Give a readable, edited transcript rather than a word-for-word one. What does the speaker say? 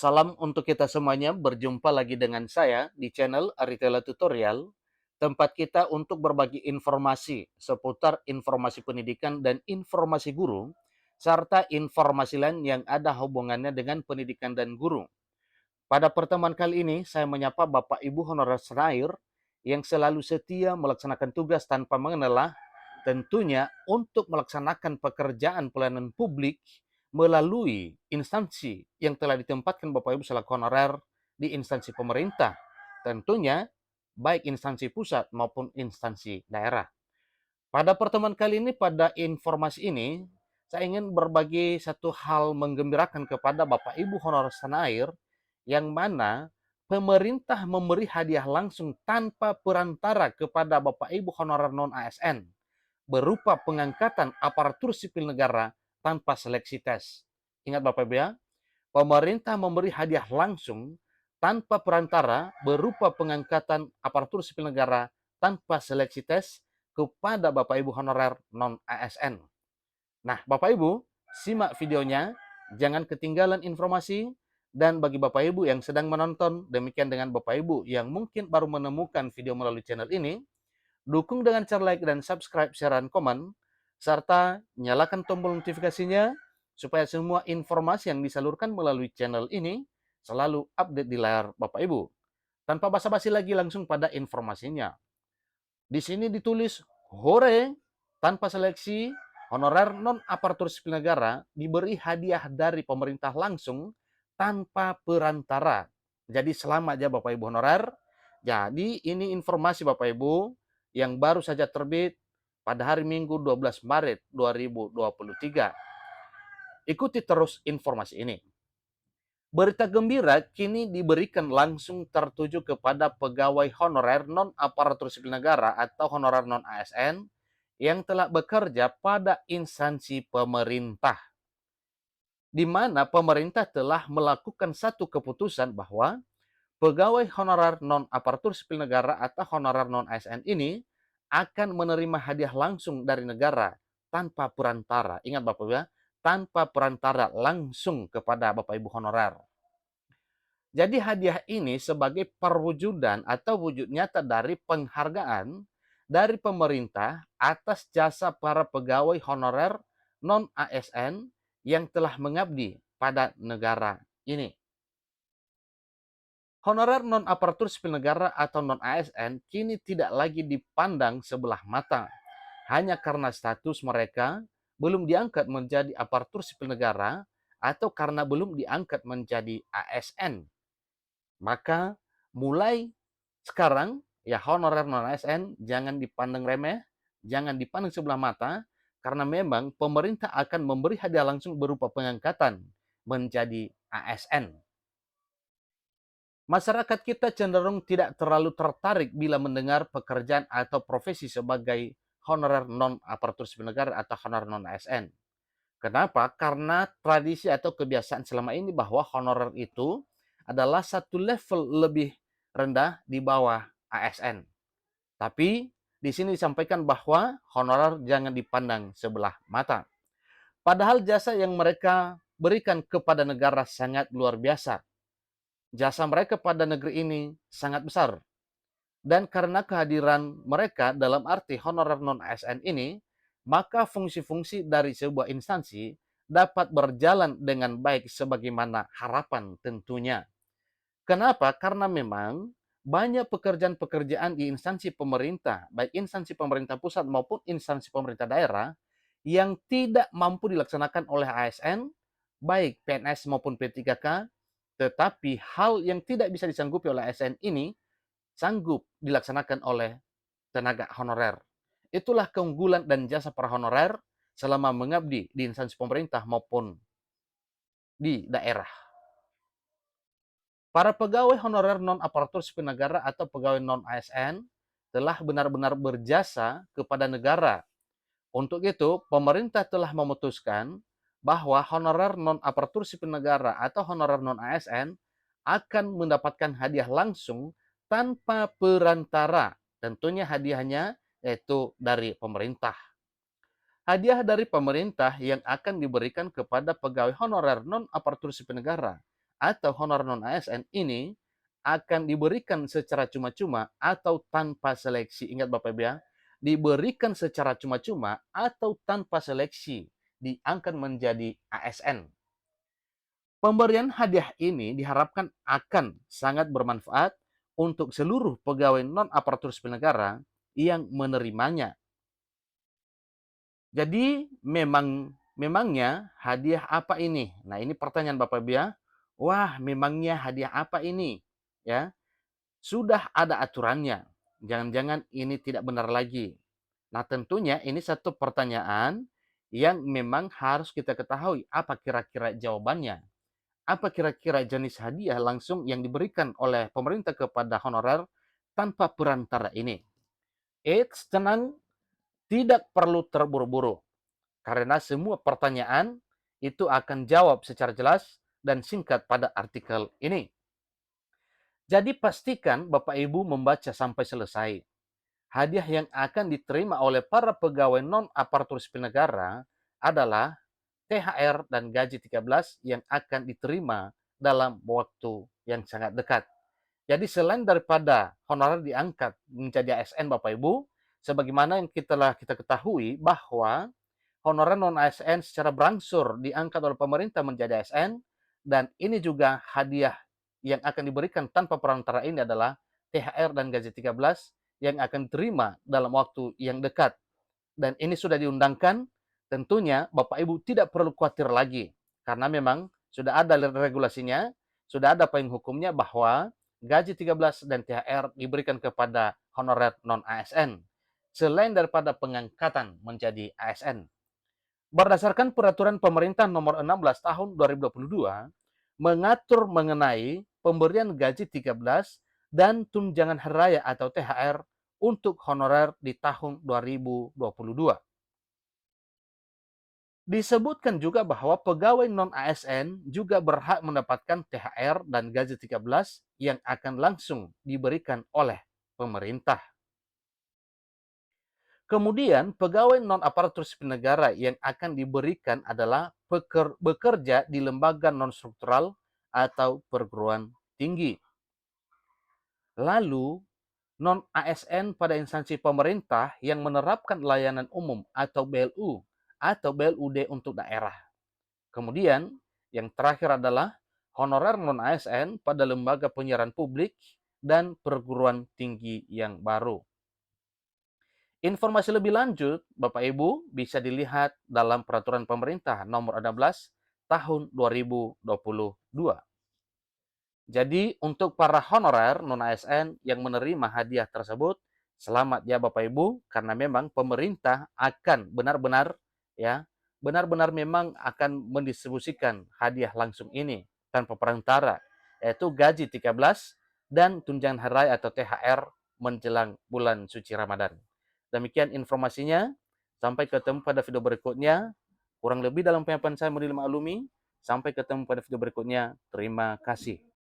Salam untuk kita semuanya, berjumpa lagi dengan saya di channel Aritela Tutorial, tempat kita untuk berbagi informasi seputar informasi pendidikan dan informasi guru, serta informasi lain yang ada hubungannya dengan pendidikan dan guru. Pada pertemuan kali ini, saya menyapa Bapak Ibu Honorer Senair yang selalu setia melaksanakan tugas tanpa mengenalah, tentunya untuk melaksanakan pekerjaan pelayanan publik melalui instansi yang telah ditempatkan Bapak Ibu selaku honorer di instansi pemerintah. Tentunya baik instansi pusat maupun instansi daerah. Pada pertemuan kali ini, pada informasi ini, saya ingin berbagi satu hal menggembirakan kepada Bapak Ibu Honorer Senair, yang mana pemerintah memberi hadiah langsung tanpa perantara kepada Bapak Ibu Honorer non-ASN, berupa pengangkatan aparatur sipil negara tanpa seleksi tes. Ingat Bapak Ibu ya, pemerintah memberi hadiah langsung tanpa perantara berupa pengangkatan aparatur sipil negara tanpa seleksi tes kepada Bapak Ibu honorer non-ASN. Nah, Bapak Ibu, simak videonya, jangan ketinggalan informasi, dan bagi Bapak Ibu yang sedang menonton, demikian dengan Bapak Ibu yang mungkin baru menemukan video melalui channel ini, dukung dengan cara like dan subscribe, share, dan komen, serta nyalakan tombol notifikasinya supaya semua informasi yang disalurkan melalui channel ini selalu update di layar Bapak Ibu. Tanpa basa-basi lagi, langsung pada informasinya. Di sini ditulis, hore, tanpa seleksi, honorer non-aparatur sipil negara diberi hadiah dari pemerintah langsung tanpa perantara. Jadi selamat ya Bapak Ibu honorer. Jadi ini informasi Bapak Ibu yang baru saja terbit pada hari Minggu 12 Maret 2023. Ikuti terus informasi ini. Berita gembira kini diberikan langsung tertuju kepada pegawai honorer non-aparatur sipil negara atau honorer non-ASN yang telah bekerja pada instansi pemerintah, di mana pemerintah telah melakukan satu keputusan bahwa pegawai honorer non-aparatur sipil negara atau honorer non-ASN ini akan menerima hadiah langsung dari negara tanpa perantara. Ingat Bapak Ibu ya, tanpa perantara, langsung kepada Bapak Ibu honorer. Jadi hadiah ini sebagai perwujudan atau wujud nyata dari penghargaan dari pemerintah atas jasa para pegawai honorer non-ASN yang telah mengabdi pada negara ini. Honorer non-aparatur sipil negara atau non-ASN kini tidak lagi dipandang sebelah mata hanya karena status mereka belum diangkat menjadi aparatur sipil negara atau karena belum diangkat menjadi ASN. Maka mulai sekarang ya honorer non-ASN jangan dipandang remeh, jangan dipandang sebelah mata, karena memang pemerintah akan memberi hadiah langsung berupa pengangkatan menjadi ASN. Masyarakat kita cenderung tidak terlalu tertarik bila mendengar pekerjaan atau profesi sebagai honorer non-aparatur sipil negara atau honorer non-ASN. Kenapa? Karena tradisi atau kebiasaan selama ini bahwa honorer itu adalah satu level lebih rendah di bawah ASN. Tapi di sini disampaikan bahwa honorer jangan dipandang sebelah mata. Padahal jasa yang mereka berikan kepada negara sangat luar biasa. Jasa mereka pada negeri ini sangat besar. Dan karena kehadiran mereka dalam arti honorer non-ASN ini, maka fungsi-fungsi dari sebuah instansi dapat berjalan dengan baik sebagaimana harapan tentunya. Kenapa? Karena memang banyak pekerjaan-pekerjaan di instansi pemerintah, baik instansi pemerintah pusat maupun instansi pemerintah daerah, yang tidak mampu dilaksanakan oleh ASN, baik PNS maupun P3K, tetapi hal yang tidak bisa disanggupi oleh ASN ini sanggup dilaksanakan oleh tenaga honorer. Itulah keunggulan dan jasa para honorer selama mengabdi di instansi pemerintah maupun di daerah. Para pegawai honorer non-aparatur sipil negara atau pegawai non-ASN telah benar-benar berjasa kepada negara. Untuk itu, pemerintah telah memutuskan bahwa honorer non-aparatur sipil negara atau honorer non-ASN akan mendapatkan hadiah langsung tanpa perantara. Tentunya hadiahnya yaitu dari pemerintah. Hadiah dari pemerintah yang akan diberikan kepada pegawai honorer non-aparatur sipil negara atau honorer non-ASN ini akan diberikan secara cuma-cuma atau tanpa seleksi. Ingat Bapak Ibu ya, diberikan secara cuma-cuma atau tanpa seleksi, diangkat menjadi ASN. Pemberian hadiah ini diharapkan akan sangat bermanfaat untuk seluruh pegawai non-aparatur sipil negara yang menerimanya. Jadi memangnya hadiah apa ini? Nah, ini pertanyaan Bapak Ibu ya. Wah, memangnya hadiah apa ini? Ya, sudah ada aturannya. Jangan-jangan ini tidak benar lagi. Nah, tentunya ini satu pertanyaan yang memang harus kita ketahui apa kira-kira jawabannya. Apa kira-kira jenis hadiah langsung yang diberikan oleh pemerintah kepada honorer tanpa perantara ini? Eits, tenang, tidak perlu terburu-buru. Karena semua pertanyaan itu akan jawab secara jelas dan singkat pada artikel ini. Jadi pastikan Bapak Ibu membaca sampai selesai. Hadiah yang akan diterima oleh para pegawai non-aparatur sipil negara adalah THR dan gaji 13 yang akan diterima dalam waktu yang sangat dekat. Jadi selain daripada honorer diangkat menjadi ASN Bapak Ibu, sebagaimana yang kita ketahui bahwa honorer non-ASN secara berangsur diangkat oleh pemerintah menjadi ASN, dan ini juga hadiah yang akan diberikan tanpa perantara ini adalah THR dan gaji 13 yang akan diterima dalam waktu yang dekat. Dan ini sudah diundangkan, tentunya Bapak Ibu tidak perlu khawatir lagi, karena memang sudah ada regulasinya, sudah ada payung hukumnya bahwa gaji 13 dan THR diberikan kepada honorer non-ASN, selain daripada pengangkatan menjadi ASN. Berdasarkan peraturan pemerintah nomor 16 tahun 2022, mengatur mengenai pemberian gaji 13 dan tunjangan hari raya atau THR untuk honorer di tahun 2022. Disebutkan juga bahwa pegawai non-ASN juga berhak mendapatkan THR dan gaji 13 yang akan langsung diberikan oleh pemerintah. Kemudian, pegawai non-aparatur sipil negara yang akan diberikan adalah bekerja di lembaga non-struktural atau perguruan tinggi. Lalu, non-ASN pada instansi pemerintah yang menerapkan layanan umum atau BLU atau BLUD untuk daerah. Kemudian, yang terakhir adalah honorer non-ASN pada lembaga penyiaran publik dan perguruan tinggi yang baru. Informasi lebih lanjut, Bapak Ibu, bisa dilihat dalam Peraturan Pemerintah Nomor 16 Tahun 2022. Jadi, untuk para honorer non-ASN yang menerima hadiah tersebut, selamat ya Bapak Ibu, karena memang pemerintah akan benar-benar memang akan mendistribusikan hadiah langsung ini tanpa perantara, yaitu gaji 13 dan tunjangan hari raya atau THR menjelang bulan suci Ramadan. Demikian informasinya. Sampai ketemu pada video berikutnya. Kurang lebih dalam penyampaian saya mohon dimaklumi. Sampai ketemu pada video berikutnya. Terima kasih.